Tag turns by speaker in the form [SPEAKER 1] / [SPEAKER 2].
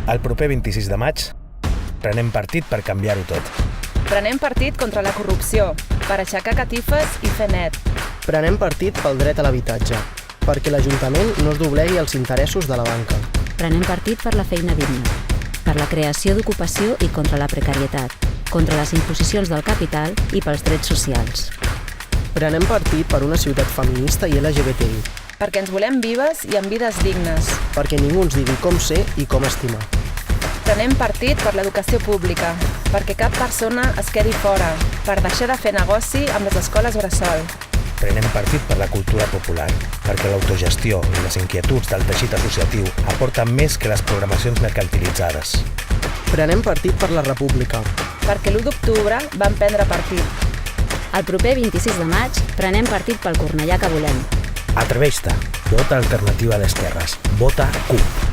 [SPEAKER 1] El proper 26 de maig prenem partit per canviar-ho tot.
[SPEAKER 2] Prenem partit contra la corrupció, per aixecar catifes i fer net.
[SPEAKER 3] Prenem partit pel dret a l'habitatge, perquè l'Ajuntament no es doblegui als interessos de la banca.
[SPEAKER 4] Prenem partit per la feina digna, per la creació d'ocupació i contra la precarietat, contra les imposicions del capital i pels drets socials.
[SPEAKER 3] Prenem partit per una ciutat feminista i LGBTI,
[SPEAKER 2] Perquè ens volem vives i amb vides dignes.
[SPEAKER 3] perquè ningú ens digui com ser i com estimar.
[SPEAKER 2] Prenem partit per l'educació pública, perquè cap persona es quedi fora, per deixar de fer negoci amb les escoles bressol.
[SPEAKER 1] Prenem partit per la cultura popular, perquè l'autogestió i les inquietuds del teixit associatiu aporten més que les programacions mercantilitzades.
[SPEAKER 3] Prenem partit per la república,
[SPEAKER 2] Perquè l'1 d'octubre vam prendre partit.
[SPEAKER 4] El proper 26 de maig prenem partit pel Cornellà que volem.
[SPEAKER 1] Atreveix-te, vota Alternativa d'Esquerres, vota CUP.